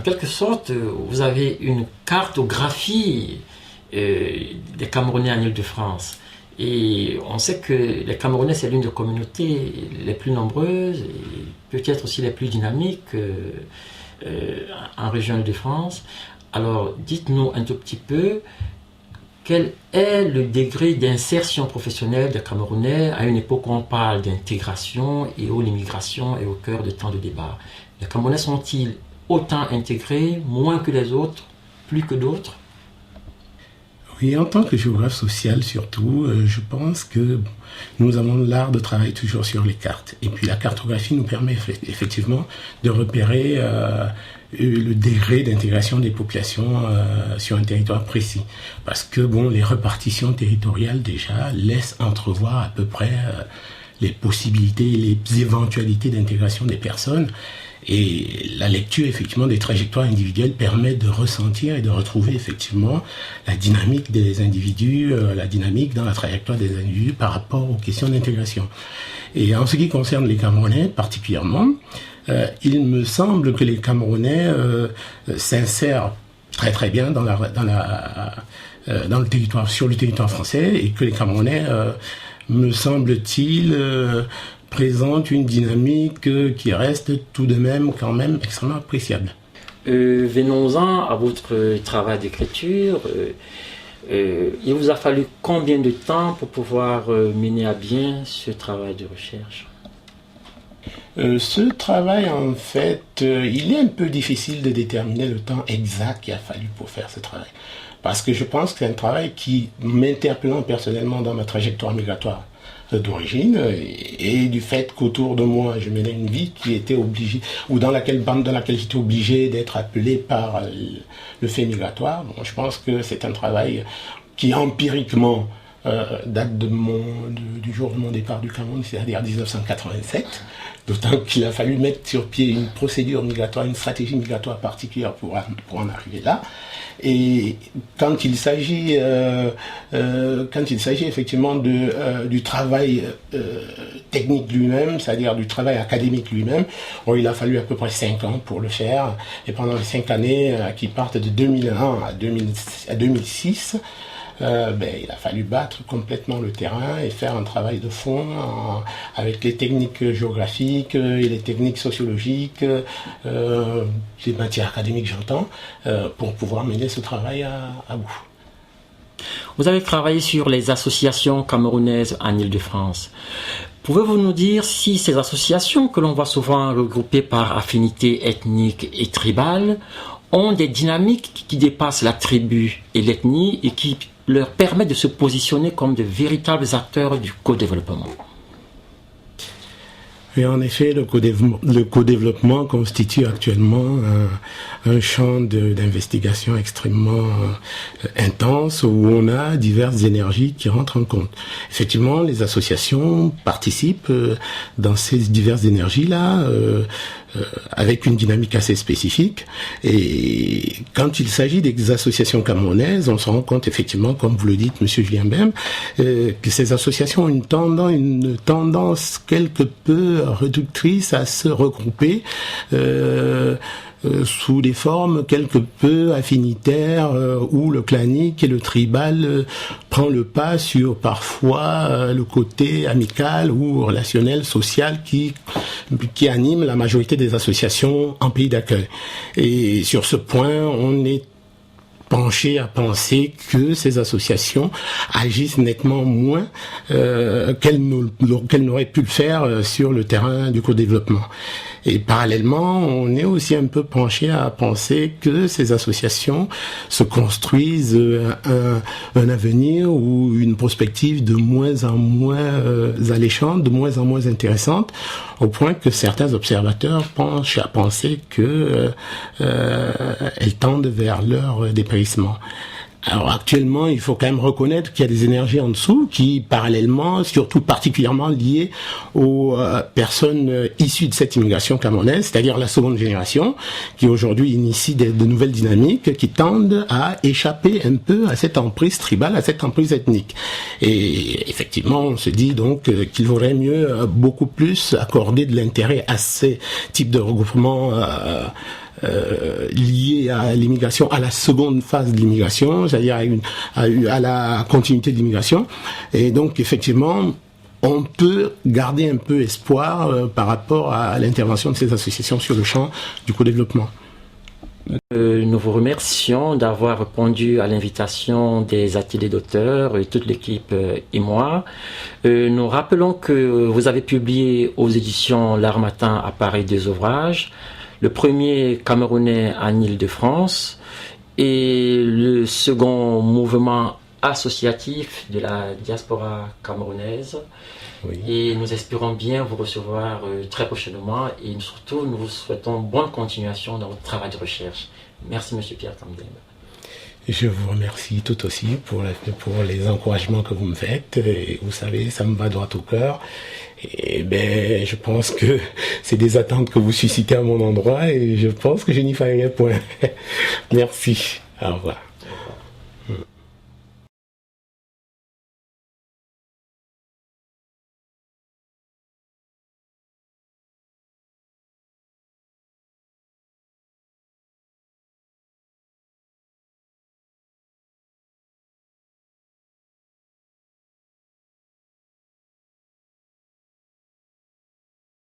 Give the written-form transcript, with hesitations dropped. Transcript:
quelque sorte, vous avez une cartographie des Camerounais en Île-de-France. Et on sait que les Camerounais, c'est l'une des communautés les plus nombreuses et peut-être aussi les plus dynamiques en région Île-de-France. Alors, dites-nous un tout petit peu quel est le degré d'insertion professionnelle des Camerounais à une époque où on parle d'intégration et où l'immigration est au cœur de tant de débats. Les Camerounais sont-ils autant intégrés, moins que les autres, plus que d'autres? Oui, en tant que géographe social surtout, je pense que nous avons l'art de travailler toujours sur les cartes. Et puis la cartographie nous permet effectivement de repérer le degré d'intégration des populations sur un territoire précis. Parce que les répartitions territoriales déjà laissent entrevoir à peu près les possibilités, les éventualités d'intégration des personnes. Et la lecture, effectivement, des trajectoires individuelles permet de ressentir et de retrouver, effectivement, la dynamique des individus, la dynamique dans la trajectoire des individus par rapport aux questions d'intégration. Et en ce qui concerne les Camerounais, particulièrement, il me semble que les Camerounais s'insèrent très très bien dans le territoire, sur le territoire français, et que les Camerounais, me semble-t-il, présente une dynamique qui reste tout de même quand même extrêmement appréciable. Venons-en à votre travail d'écriture. Il vous a fallu combien de temps pour pouvoir mener à bien ce travail de recherche? Ce travail, en fait, il est un peu difficile de déterminer le temps exact qu'il a fallu pour faire ce travail. Parce que je pense que c'est un travail qui m'interpellant personnellement dans ma trajectoire migratoire d'origine et du fait qu'autour de moi je menais une vie qui était obligée ou dans laquelle j'étais obligé d'être appelé par le fait migratoire. Bon, je pense que c'est un travail qui empiriquement date du jour de mon départ du Cameroun, c'est-à-dire 1987, d'autant qu'il a fallu mettre sur pied une procédure migratoire, une stratégie migratoire particulière pour en arriver là. Et quand il s'agit effectivement du travail technique lui-même, c'est-à-dire du travail académique lui-même, il a fallu à peu près 5 ans pour le faire. Et pendant les 5 années qui partent de 2001 à 2006, il a fallu battre complètement le terrain et faire un travail de fond avec les techniques géographiques et les techniques sociologiques, les matières académiques j'entends, pour pouvoir mener ce travail à bout. Vous avez travaillé sur les associations camerounaises en Île-de-France. Pouvez-vous nous dire si ces associations, que l'on voit souvent regroupées par affinité ethnique et tribale, ont des dynamiques qui dépassent la tribu et l'ethnie et qui leur permettent de se positionner comme de véritables acteurs du co-développement? Et en effet, le co-développement constitue actuellement un champ d'investigation extrêmement intense où on a diverses énergies qui rentrent en compte. Effectivement, les associations participent dans ces diverses énergies-là avec une dynamique assez spécifique. Et quand il s'agit des associations camerounaises, on se rend compte effectivement, comme vous le dites, Monsieur Julien Bem, que ces associations ont une tendance quelque peu réductrice à se regrouper sous des formes quelque peu affinitaires où le clanique et le tribal prend le pas sur parfois le côté amical ou relationnel, social qui anime la majorité des associations en pays d'accueil. Et sur ce point, on est penché à penser que ces associations agissent nettement moins qu'elles n'auraient pu le faire sur le terrain du co-développement. Et parallèlement, on est aussi un peu penché à penser que ces associations se construisent un avenir ou une perspective de moins en moins alléchante, de moins en moins intéressante, au point que certains observateurs penchent à penser que elles tendent vers leur dépérissement. Alors actuellement, il faut quand même reconnaître qu'il y a des énergies en dessous qui, parallèlement, surtout particulièrement liées aux personnes issues de cette immigration camerounaise, c'est-à-dire la seconde génération, qui aujourd'hui initie de nouvelles dynamiques qui tendent à échapper un peu à cette emprise tribale, à cette emprise ethnique. Et effectivement, on se dit donc qu'il vaudrait mieux beaucoup plus accorder de l'intérêt à ces types de regroupements liées à l'immigration, à la seconde phase de l'immigration, c'est-à-dire à la continuité de l'immigration. Et donc, effectivement, on peut garder un peu espoir par rapport à l'intervention de ces associations sur le champ du co-développement. Nous vous remercions d'avoir répondu à l'invitation des ateliers d'auteurs, toute l'équipe et moi. Nous rappelons que vous avez publié aux éditions L'Harmattan à Paris 2 ouvrages. Le premier camerounais en Île-de-France et le second mouvement associatif de la diaspora camerounaise. Oui. Et nous espérons bien vous recevoir très prochainement et surtout nous vous souhaitons bonne continuation dans votre travail de recherche. Merci Monsieur Pierre Tamdemba. Je vous remercie tout aussi pour les encouragements que vous me faites. Et vous savez, ça me va droit au cœur. Et je pense que c'est des attentes que vous suscitez à mon endroit et je pense que je n'y ferai rien point. Merci. Au revoir.